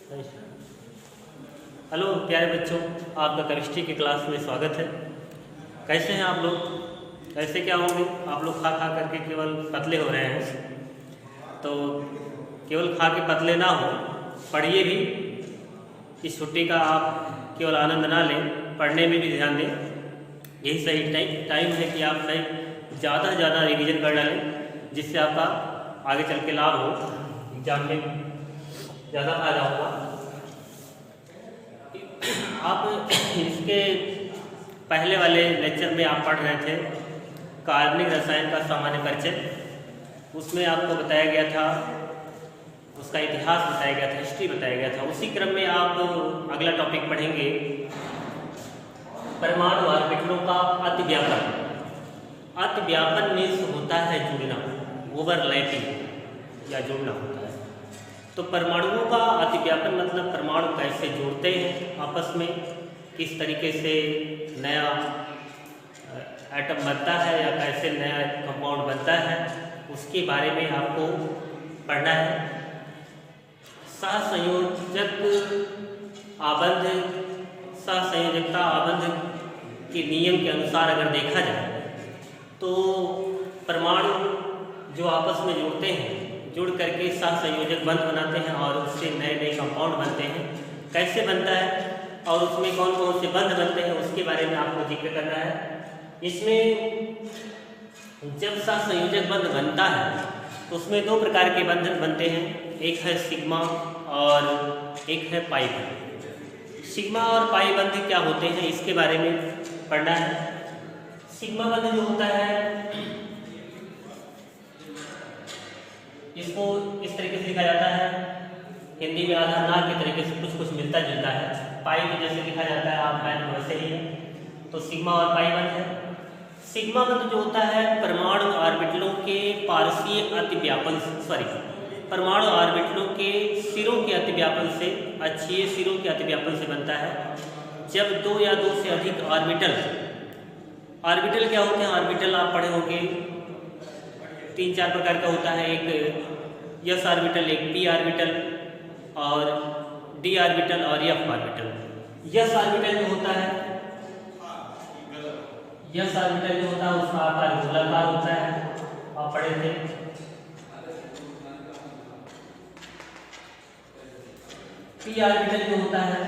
Hello प्यारे बच्चों, आपका केमिस्ट्री की क्लास में स्वागत है। कैसे हैं आप लोग? कैसे क्या होंगे आप लोग? खा खा करके केवल पतले हो रहे हैं। तो केवल खा के पतले ना हो, पढ़िए भी। इस छुट्टी का आप केवल आनंद ना लें, पढ़ने में भी ध्यान दें। यही सही टाइम है कि आप सही ज़्यादा से ज़्यादा रिवीजन कर डालें, जिससे आपका आगे चल के लाभ हो, एग्जाम में ज़्यादा फायदा होगा। आप इसके पहले वाले लेक्चर में आप पढ़ रहे थे कार्बनिक रसायन का सामान्य परिचय। उसमें आपको बताया गया था, उसका इतिहास बताया गया था, हिस्ट्री बताया गया था। उसी क्रम में आप अगला टॉपिक पढ़ेंगे परमाणु ऑर्बिटलों का अतिव्यापन। अतिव्यापन मीन्स होता है जुड़ना, ओवरलैपिंग या जुड़ना होता है। तो परमाणुओं का अतिव्यापन मतलब परमाणु कैसे जुड़ते हैं आपस में, किस तरीके से नया एटम बनता है या कैसे नया कंपाउंड बनता है, उसके बारे में आपको पढ़ना है। सहसंयोजक आबंध, सहसंयोजकता आबंध के नियम के अनुसार अगर देखा जाए तो परमाणु जो आपस में जुड़ते हैं, जुड़ करके सहसंयोजक बंध बनाते हैं और उससे नए नए कंपाउंड बनते हैं। कैसे बनता है और उसमें कौन कौन से बंध बनते हैं, उसके बारे में आपको जिक्र करना है। इसमें जब सहसंयोजक बंध बनता है तो उसमें दो प्रकार के बंध बनते हैं, एक है सिग्मा और एक है पाई बंध। सिग्मा और पाई बंध क्या होते हैं, इसके बारे में पढ़ना है। सिग्मा बंध जो होता है इसको इस तरीके से लिखा जाता है, हिंदी में आधा नाक के तरीके से कुछ कुछ मिलता जुलता है। पाई में जैसे लिखा जाता है आप मैन वैसे ही है। तो सिग्मा और पाई बंध है। सिग्मा बंध जो होता है परमाणु ऑर्बिटलों के पारसीय अतिव्यापन परमाणु ऑर्बिटलों के सिरों के अतिव्यापन से, अक्षीय सिरों के अतिव्यापन से बनता है। जब दो या दो से अधिक ऑर्बिटल क्या होते हैं? ऑर्बिटल आप पढ़े होंगे, तीन चार प्रकार का होता है। एक एस ऑर्बिटल, एक पी ऑर्बिटल और डी ऑर्बिटल और एफ ऑर्बिटल। एस ऑर्बिटल जो होता है, एस ऑर्बिटल जो होता है उसका आकार गोलाकार होता है, आप पढ़े थे। पी ऑर्बिटल जो होता है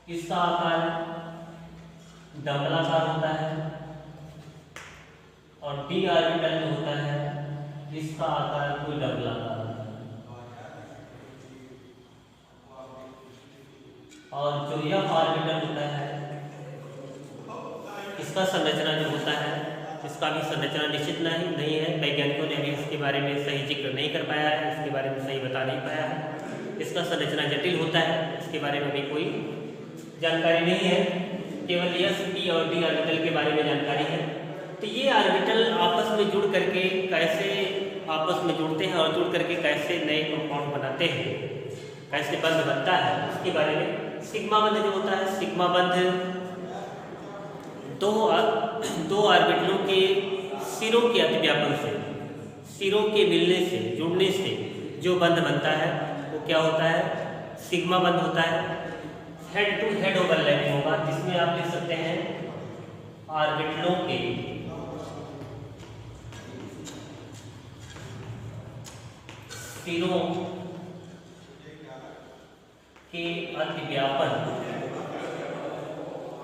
इसका आकार डंबलाकार होता है और डी ऑर्बिटल जो होता है इसका आकार कोई डबलाकार होता है। और जो एफ ऑर्बिटल होता है इसका संरचना जो होता है, इसका भी संरचना निश्चित नहीं है। वैज्ञानिकों ने अभी इसके बारे में सही जिक्र नहीं कर पाया है, इसके बारे में सही बता नहीं पाया है। इसका संरचना जटिल होता है, इसके बारे में भी कोई जानकारी नहीं है। केवल एस, पी और डी ऑर्बिटल के बारे में जानकारी है। तो ये ऑर्बिटल आपस में जुड़ करके कैसे आपस में जुड़ते हैं और जुड़ करके कैसे नए कंपाउंड बनाते हैं, कैसे बंध बनता है, उसके बारे में। सिग्मा बंध जो होता है, सिग्मा बंध दो ऑर्बिटलों के सिरों के अतिव्यापन से, सिरों के मिलने से, जुड़ने से जो बंध बनता है वो क्या होता है? सिग्मा बंध होता है। हेड टू हेड ओवरलैपिंग होगा, जिसमें आप लिख सकते हैं ऑर्बिटलों के सिरों के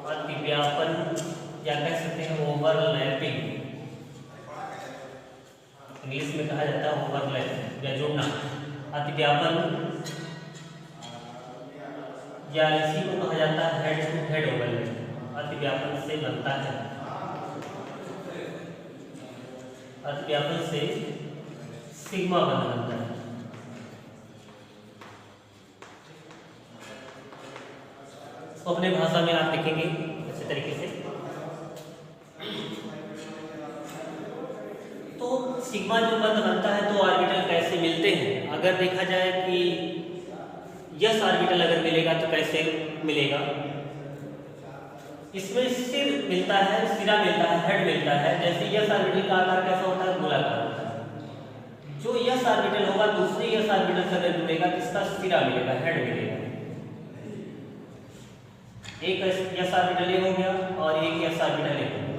अतिव्यापन या कह सकते हैं ओवरलैपिंग, इंग्लिश में कहा जाता है ओवरलैप या जुड़ना। अतिव्यापन या इसी को कहा जाता है हेड टू हेड ओवरलैप, अतिव्यापन से बनता है, अतिव्यापन से सिग्मा बंध बनता है। तो अपने भाषा में आप लिखेंगे अच्छे तरीके से। तो सिग्मा जो बंध बनता है तो ऑर्बिटल कैसे मिलते हैं? अगर देखा जाए कि यस ऑर्बिटल अगर मिलेगा तो कैसे मिलेगा? इसमें सिर मिलता है, सिरा मिलता है, हेड मिलता है। जैसे यस ऑर्बिटल का आकार कैसा होता है? गोलाकार होता है। जो यस ऑर्बिटल होगा दूसरे यस ऑर्बिटल से अगर जुड़ेगा तो इसका सिरा मिलेगा, हेड मिलेगा। एक s ऑर्बिटल ये हो गया और एक s ऑर्बिटल ये हो गया।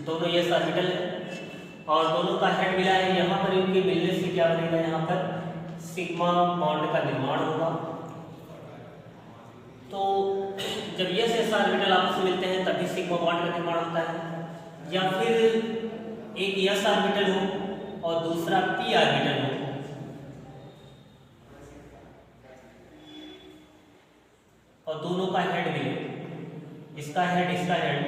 दोनों s ऑर्बिटल है और दोनों का हेड मिला है। यहाँ पर इनके मिलने से क्या बनेगा, यहाँ पर सिग्मा बॉन्ड का निर्माण होगा। तो जब ये s ऑर्बिटल आपस में मिलते हैं तभी सिग्मा बॉन्ड का निर्माण होता है। या फिर एक s ऑर्बिटल हो और दूसरा p ऑर्बिटल हो, और दोनों का हेड मिले, इसका हेड इसका हेड,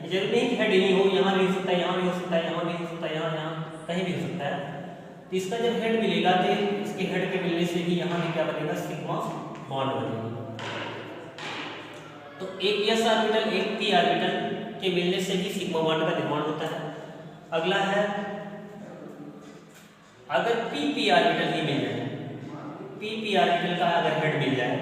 जरूरी नहीं कि हेड ही हो, यहाँ भी हो सकता है, यहाँ भी हो सकता है, यहाँ भी हो सकता है, यहाँ कहीं भी हो सकता है। तो इसका जब हेड मिलेगा तो इसके हेड के मिलने से ही यहाँ भी क्या बनेगा, सिग्मा बॉन्ड बनेगा। तो एक s ऑर्बिटल एक p ऑर्बिटल के मिलने से भी सिग्मा बॉन्ड का निर्माण होता है। अगला है अगर p ऑर्बिटल ही मिल जाए, p ऑर्बिटल का अगर हेड मिल जाए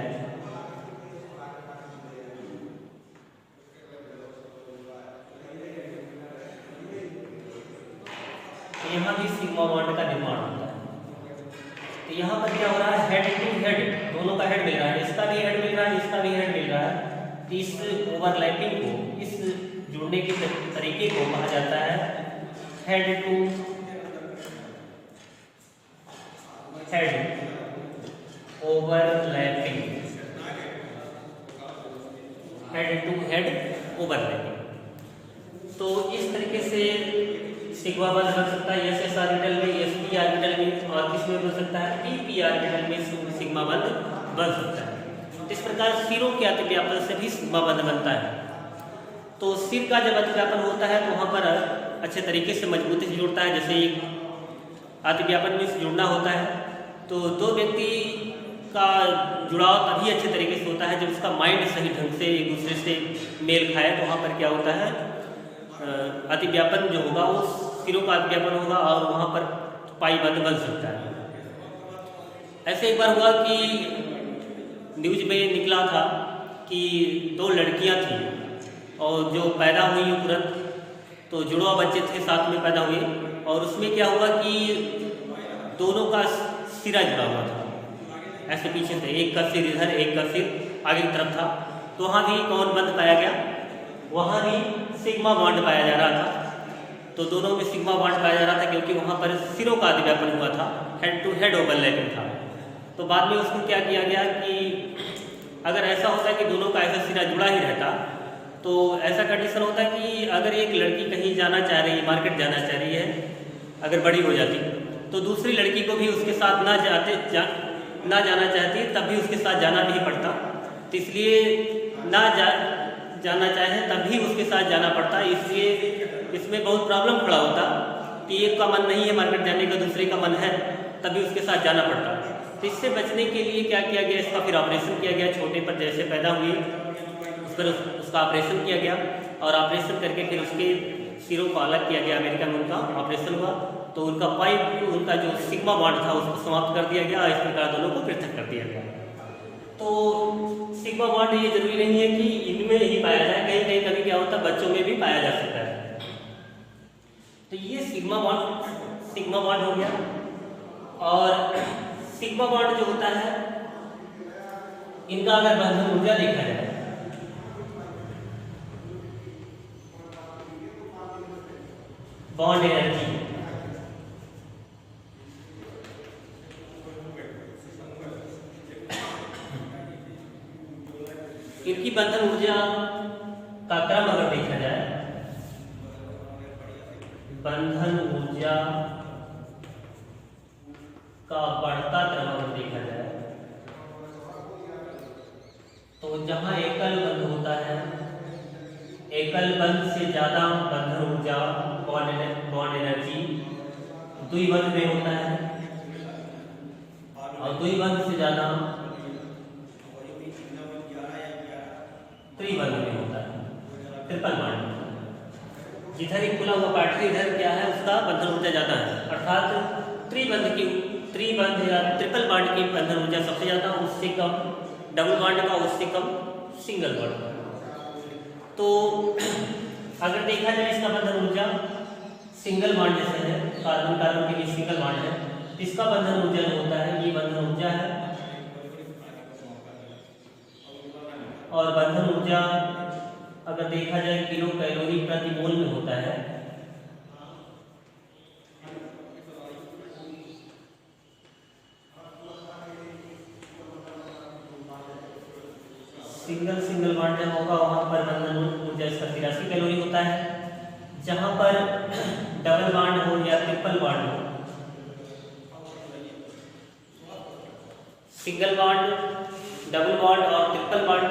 तो यहाँ भी सिग्मा बॉन्ड का निर्माण होता है। तो यहाँ पर क्या हो रहा है, हेड टू हेड, दोनों का हेड मिल रहा है, इसका भी हेड मिल रहा है, इसका भी हेड मिल रहा है। तो इस ओवरलैपिंग को, इस जुड़ने के तरीके को कहा जाता है head to head overlapping, head to head overlapping. तो इस तरीके से सिग्मा बॉन्ड बन सकता है s ऑर्बिटल में, sp ऑर्बिटल में, और किस में बन सकता है, p ऑर्बिटल में सिग्मा बॉन्ड बन सकता है। इस प्रकार सिरों के अतिव्यापन से भी सिग्मा बॉन्ड बनता है। तो सिर का जब अतिव्यापन होता है तो वहाँ पर अच्छे तरीके से मजबूती से जुड़ता है। जैसे एक अतिव्यापन में जुड़ना होता है तो दो व्यक्ति का जुड़ाव तभी अच्छे तरीके से होता है जब उसका माइंड सही ढंग से एक दूसरे से मेल खाए। तो वहाँ पर क्या होता है, अतिव्यापन जो होगा वो सिरों का अतिव्यापन होगा और वहाँ पर पाई बंद बन सकता है। ऐसे एक बार हुआ कि न्यूज में निकला था कि दो लड़कियां थीं और जो पैदा हुई तुरंत, तो जुड़वा बच्चे थे, साथ में पैदा हुए, और उसमें क्या हुआ कि दोनों का सिरा जुड़ा हुआ था, ऐसे पीछे से, एक का सिर इधर एक का सिर आगे की तरफ था। तो वहाँ भी कौन बंद पाया गया, वहाँ भी सिग्मा बॉन्ड पाया जा रहा था। तो दोनों में सिग्मा बॉन्ड पाया जा रहा था क्योंकि वहाँ पर सिरों का अतिव्यापन हुआ था, हेड टू हेड ओवरलैपिंग था। तो बाद में उसको क्या किया गया कि अगर ऐसा होता कि दोनों का ऐसा सिरा जुड़ा ही रहता तो ऐसा कंडीशन होता कि अगर एक लड़की कहीं जाना चाह रही है, मार्केट जाना चाह रही है, अगर बड़ी हो जाती तो दूसरी लड़की को भी उसके साथ ना जाना चाहती तब भी उसके साथ जाना भी पड़ता। तो इसलिए जाना चाहे तब भी उसके साथ जाना पड़ता। इसलिए इसमें बहुत प्रॉब्लम खड़ा होता कि एक का मन नहीं है मार्केट जाने का, दूसरे का मन है, तभी उसके साथ जाना पड़ता। तो इससे बचने के लिए क्या किया गया, इसका फिर ऑपरेशन किया गया। छोटे पर जैसे पैदा हुई उस पर उसका ऑपरेशन किया गया और ऑपरेशन करके फिर उसके सिरों को अलग किया गया। अमेरिका में उनका ऑपरेशन हुआ तो उनका पाइप, उनका जो सिग्मा बॉन्ड था उसको समाप्त कर दिया गया। इस प्रकार दोनों को पृथक कर दिया गया। तो सिग्मा बॉन्ड ये जरूरी नहीं है कि इनमें ही पाया जाए, कहीं कहीं कभी क्या होता है बच्चों में भी पाया जा सकता है। तो ये सिग्मा बॉन्ड हो गया। और सिग्मा बॉन्ड जो होता है इनका अगर बंधन ऊर्जा देखा जाए बॉन्ड एनर्जी, इनकी बंधन ऊर्जा का क्रम अगर देखा जाए, बंधन ऊर्जा का बढ़ता क्रम अगर देखा जाए तो जहां एकल बंध होता है, एकल बंध से ज्यादा बंधन ऊर्जा बॉन्ड एनर्जी द्विबंध में होता है और द्विबंध से ज्यादा त्रिबंध में होता है, ट्रिपल बॉन्ड। जिधर एक खुला हुआ पार्ट इधर क्या है उसका बंधन ऊर्जा ज्यादा है, अर्थात त्रिबंध या ट्रिपल बॉन्ड की बंधन ऊर्जा सबसे ज्यादा, उससे कम डबल बॉन्ड का, उससे कम सिंगल बॉन्ड का। तो अगर देखा जाए इसका बंधन ऊर्जा सिंगल बॉन्ड जैसे है, कार्बन कार्बन के बीच सिंगल बॉन्ड है, इसका बंधन ऊर्जा जो होता है ये बंधन ऊर्जा है। और बंधन ऊर्जा अगर देखा जाए किलो कैलोरी प्रति मोल में होता है। सिंगल बॉन्ड जब होगा वहां पर बंधन ऊर्जा इसका 83 कैलोरी होता है। जहां पर डबल बॉन्ड हो या ट्रिपल बॉन्ड हो, सिंगल बॉन्ड, डबल बॉन्ड और ट्रिपल बॉन्ड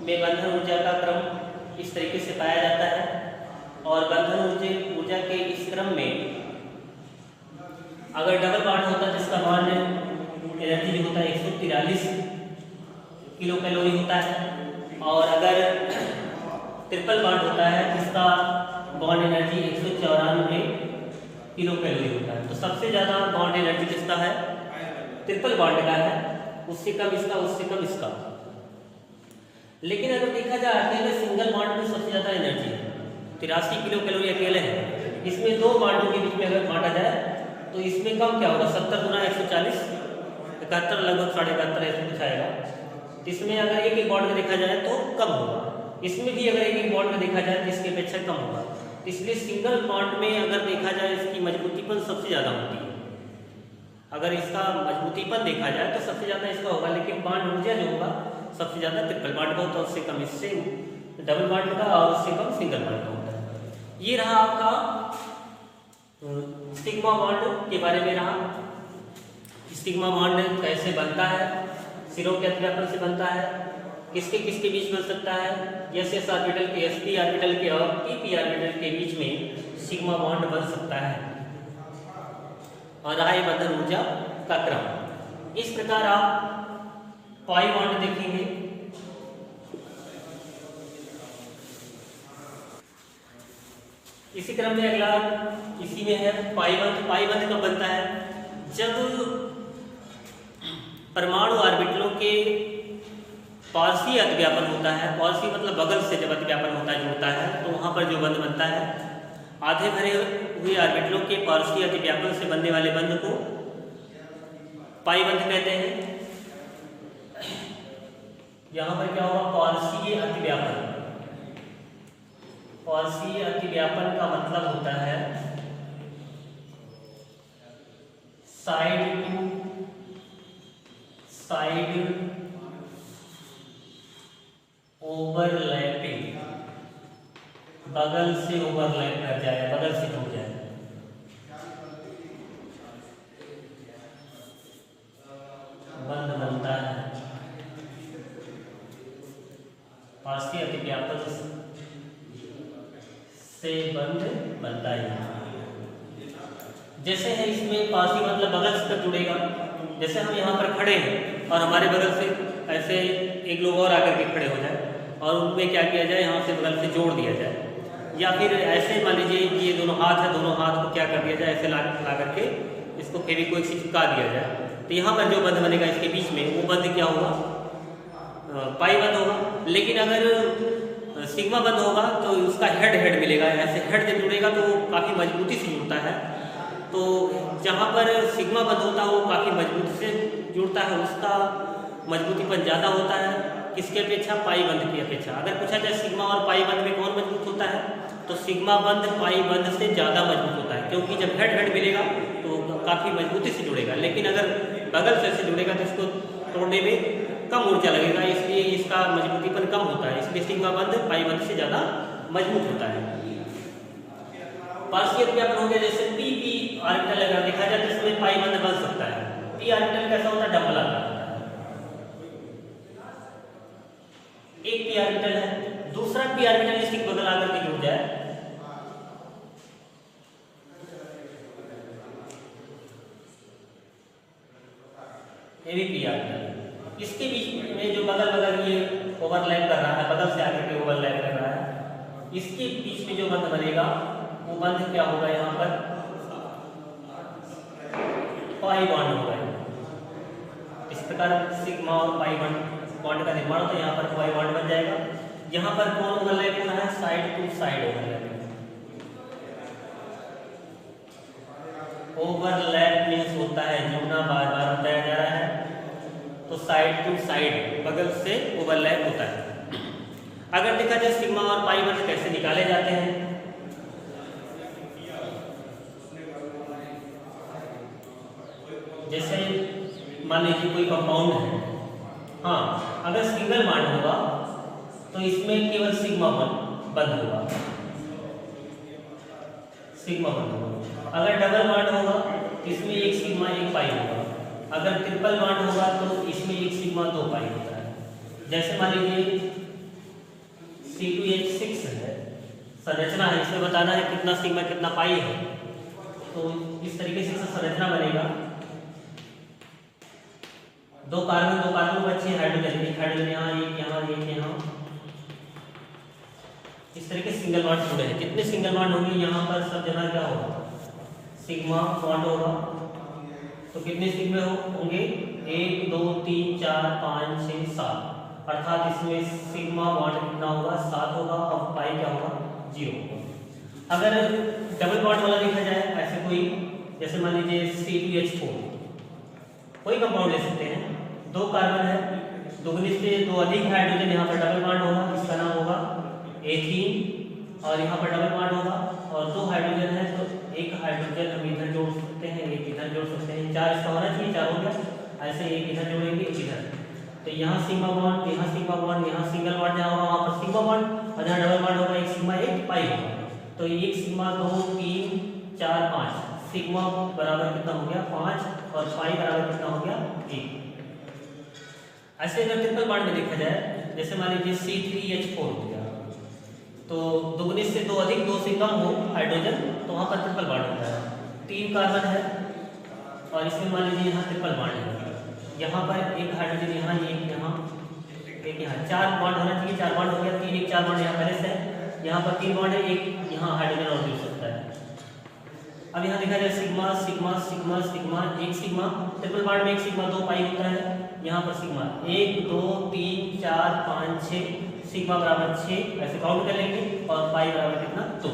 में बंधन ऊर्जा का क्रम इस तरीके से पाया जाता है। और बंधन ऊर्जा के इस क्रम में अगर डबल बॉन्ड होता है जिसका बॉन्ड एनर्जी जो होता है 143 किलो कैलोरी होता है, और अगर ट्रिपल बॉन्ड होता है जिसका बॉन्ड एनर्जी 194 किलो कैलोरी होता है। तो सबसे ज़्यादा बॉन्ड एनर्जी किसका है? ट्रिपल बॉन्ड का है, उससे कम इसका, उससे कम इसका। लेकिन अगर देखा जाए अकेले सिंगल बॉन्ड में सबसे ज़्यादा एनर्जी है, 83 किलो कैलोरी अकेले है। इसमें दो बॉन्डों के बीच में अगर बांटा जाए तो इसमें कम क्या होगा? 70 गुना 140, 71 लगभग 71.5 ऐसे कुछ आएगा। इसमें अगर एक एक बॉन्ड में देखा जाए तो कम होगा, इसमें भी अगर एक एक बॉन्ड में देखा जाए तो इसके अपेक्षा कम होगा। इसलिए सिंगल बॉन्ड में अगर देखा जाए इसकी मजबूतीपन सबसे ज़्यादा होती है। अगर इसका मजबूतीपन देखा जाए तो सबसे ज़्यादा इसका होगा, लेकिन बॉन्ड ऊर्जा जो होगा सबसे ज़्यादा ट्रिपल बॉन्ड का होता है, उससे कम इससे डबल बॉन्ड का, और उससे कम सिंगल बॉन्ड का होता है। ये रहा आपका सिग्मा बॉन्ड के बारे में रहा। सिग्मा बॉन्ड कैसे बनता है? सिरों के अतिव्यापन से बनता है। किसके किसके बीच बन सकता है? एस ऑर्बिटल के, sp ऑर्बिटल के और pp ऑर्बिटल के बीच में सिग्मा बॉन्ड बन सकता है। और रहा बंधन ऊर्जा का क्रम। इस प्रकार आप पाई बॉन्ड देखेंगे। इसी क्रम में अगला इसी में है पाई बंध। पाई बंध कब बनता है? जब परमाणु ऑर्बिटलों के पारसीय अतिव्यापन होता है। पारसीय मतलब बगल से जब अतिव्यापन होता है, जुड़ता है, तो वहाँ पर जो बंध बनता है, आधे भरे हुए ऑर्बिटलों के पारसीय अतिव्यापन से बनने वाले बंध को पाई बंध कहते हैं। यहाँ पर क्या होगा? पारसीय अतिव्यापन। पारसीय अतिव्यापन का मतलब होता है साइड टू साइड ओवरलैपिंग, बगल से ओवरलैप कर जाए, बगल से जुड़ जाए। बंध बनता है पारसीय अतिव्यापन से बंध बनता है। जैसे है इसमें पारसीय मतलब बगल से जुड़ेगा। जैसे हम यहाँ पर खड़े हैं और हमारे बगल से ऐसे एक लोग और आकर के खड़े हो जाए और उनमें क्या किया जाए, यहाँ से बगल से जोड़ दिया जाए। या फिर ऐसे मान लीजिए कि ये दोनों हाथ है, दोनों हाथ को क्या कर दिया जाए, ऐसे ला करके इसको फेविक्विक से चिपका दिया जाए। तो यहाँ पर जो बंध बनेगा इसके बीच में, वो बंध क्या होगा? पाई बंध होगा। लेकिन अगर सिग्मा बंध होगा तो उसका हेड हेड मिलेगा। ऐसे हेड जब जुड़ेगा तो काफ़ी मजबूती से जुड़ता है। तो जहाँ पर सिग्मा बंध होता है वो काफ़ी मजबूती से जुड़ता है, उसका मजबूतीपन ज़्यादा होता है। किसके अपेक्षा? पाई बंध की अपेक्षा। अगर पूछा जाए सिग्मा और पाई बंध में कौन मजबूत होता है, तो सिग्मा बंध पाई बंध से ज़्यादा मजबूत होता है, क्योंकि जब हेड हेड मिलेगा तो काफ़ी मजबूती से जुड़ेगा। लेकिन अगर बगल से जुड़ेगा तो इसको तोड़ने में कम ऊर्जा लगेगा, इसलिए इसका मजबूतीपन कम होता है। इसलिए सिग्मा बंध पाई बंध से ज़्यादा मजबूत होता है। पारसीय अतिव्यापन हो गया। जैसे पी ऑर्बिटल अगर देखा जाए तो इसमें पाई बंध बन सकता है। पी ऑर्बिटल कैसा होता है? डबल आता है। एक पी ऑर्बिटल है, दूसरा पी ऑर्बिटल इसके बगल आकर के जुड़ जाए, ये भी पी ऑर्बिटल। इसके बीच में जो बगल बगल ये ओवरलैप कर रहा है, बगल से आकर के ओवरलैप कर रहा है, इसके बीच में जो बंध बनेगा वो बंध क्या होगा? यहाँ पर पाई बॉन्ड होगा। इस प्रकार सिग्मा और पाई बॉन्ड का निर्माण होता है। यहाँ पर पाई बॉन्ड बन जाएगा। यहाँ पर कौन ओवरलैप हो रहा है? Side to side overlapping. Overlap means होता है जुड़ना, बार बार बताया जा रहा है। तो साइड टू साइड बगल से ओवरलैप होता है। अगर देखा जाए सिग्मा और पाई वन कैसे निकाले जाते हैं, जैसे मान लीजिए कोई कंपाउंड है, हाँ अगर सिंगल बॉन्ड होगा तो इसमें केवल सिग्मा वन बंद होगा, सिग्मा वन होगा। अगर डबल बॉन्ड होगा तो इसमें एक सिग्मा एक पाई होगा। अगर ट्रिपल बॉन्ड होगा तो इसमें एक सिग्मा दो पाई होता है। जैसे मान लीजिए C2H6 है, संरचना है, इसमें बताना है कितना सिग्मा कितना पाई है। तो इस तरीके से संरचना बनेगा, दो कार्बन को अच्छे हाइड्रोजन, एक हाइड्रोजन यहाँ, एक यहाँ, एक यहाँ, इस तरीके से सिंगल बॉन्ड जुड़े हैं। जितने सिंगल बॉन्ड होंगे यहाँ पर सब जगह क्या होगा, सिग्मा बॉन्ड होगा। तो कितने सिग्मा होंगे, 1 2 3 4 5 6 7, अर्थात इसमें सिग्मा बॉन्ड कितना होगा, 7 होगा और पाई क्या होगा, 0। अगर डबल बॉन्ड वाला देखा जाए, ऐसे कोई जैसे मान लीजिए C2H4, कोई कंपाउंड ले सकते हैं, दो कार्बन है, दुगनी से दो अधिक हाइड्रोजन, यहाँ पर डबल बॉन्ड होगा, इसका नाम होगा एथीन, और यहाँ पर डबल बॉन्ड होगा, और दो हाइड्रोजन है तो एक हाइड्रोजन हम इधर जोड़ सकते हैं, एक इधर जोड़ सकते हैं, 4 इसका होना चाहिए, 4 हो गया। ऐसे एक इधर जोड़ेंगे, एक इधर, तो यहाँ सिग्मा बॉन्ड, यहाँ सिग्मा बॉन्ड, यहाँ सिंगल बॉन्ड जहाँ होगा वहाँ पर सिग्मा बॉन्ड, और जहाँ डबल बॉन्ड होगा एक सिग्मा एक पाई होगा। तो एक सिग्मा 2 3 4 5, सिग्मा बराबर कितना हो गया 5, और पाई बराबर कितना हो गया 1। ऐसे अगर ट्रिपल बॉन्ड में देखा जाए, जैसे मान लीजिए C3H4 हो गया, तो दुगने से दो अधिक, दो से कम हो हाइड्रोजन, तो वहाँ पर ट्रिपल बॉन्ड होता है। 3 कार्बन है और इसमें मान लीजिए यहाँ ट्रिपल बॉन्ड है, यहाँ पर एक हाइड्रोजन यहाँ, एक यहाँ, एक यहाँ, 4 बॉन्ड होना चाहिए, 4 बॉन्ड हो गया, 3 1 4 बॉन्ड यहाँ पहले से है, यहाँ पर 3 बॉन्ड है, एक यहाँ हाइड्रोजन और जुड़ सकता है। अब यहाँ देखा जाए सिग्मा सिग्मा सिग्मा सिग्मा, एक सिग्मा, ट्रिपल बॉन्ड में एक सिग्मा 2 पाई होता है, यहाँ पर सिग्मा 1 2 3 4 5 6, सिग्मा बराबर 6, ऐसे काउंट कर लेंगे, और पाई बराबर कितना 2।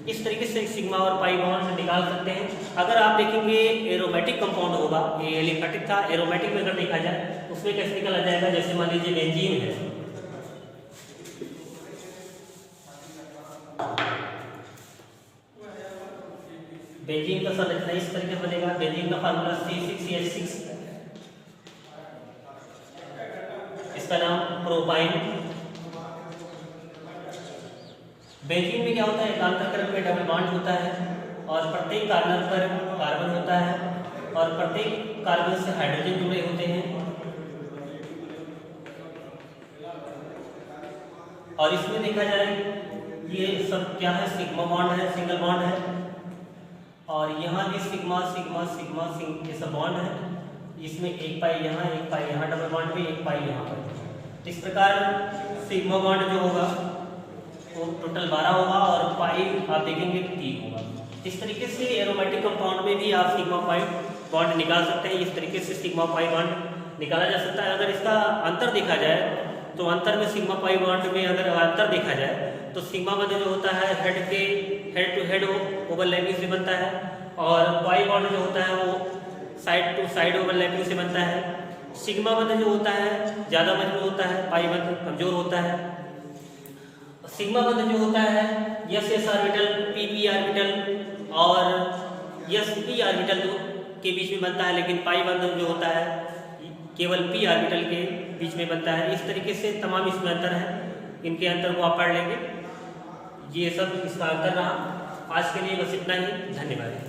इस तरीके से सिग्मा और पाई बॉन्ड निकाल सकते हैं। अगर आप देखेंगे एरोमेटिक कंपाउंड होगा, ये एलिफेटिक था, एरोमेटिक में अगर देखा जाए उसमें कैसे निकाला जाएगा, जैसे मान लीजिए बेंजीन है, बेंजीन का संरचना इस तरीके से बनेगा। बेंजीन का फार्मूला C6H6, इसका नाम प्रोपाइन। बेंजीन में क्या होता है, एकांतर क्रम में डबल बॉन्ड होता है, और प्रत्येक कार्बन पर कार्बन होता है, और प्रत्येक कार्बन से हाइड्रोजन जुड़े होते हैं। और इसमें देखा जाए ये सब क्या है, सिग्मा बॉन्ड है, सिंगल बॉन्ड है, और यहाँ भी सिग्मा सिग्मा सिग्मा ये सब बॉन्ड है। इसमें एक पाई यहाँ, एक पाई यहाँ, डबल बॉन्ड में एक पाई यहाँ पर। इस प्रकार सिग्मा बॉन्ड जो होगा वो टोटल 12 होगा, और पाई आप देखेंगे 3 होगा। इस तरीके से एरोमेटिक कंपाउंड में भी आप सिग्मा पाई बॉन्ड निकाल सकते हैं। इस तरीके से सिग्मा पाई बॉन्ड निकाला जा सकता है। अगर इसका अंतर देखा जाए तो अंतर में सिग्मा पाई बॉन्ड में अगर अंतर देखा जाए तो सिग्मा बॉन्ड जो होता है हेड टू हेड ओवरलैपिंग से बनता है, और पाई बॉन्ड जो होता है वो साइड टू साइड ओवरलैपिंग से बनता है। सिग्मा बॉन्ड जो होता है ज़्यादा मजबूत होता है, पाई बॉन्ड कमजोर होता है। सिग्मा बंध जो होता है एस ऑर्बिटल पी ऑर्बिटल और एस पी ऑर्बिटल के बीच में बनता है, लेकिन पाई बंध जो होता है केवल पी ऑर्बिटल के बीच में बनता है। इस तरीके से तमाम इसमें अंतर है, इनके अंतर को आप पढ़ लेंगे। ये सब इसका अंतर रहा। आज के लिए बस इतना ही, धन्यवाद।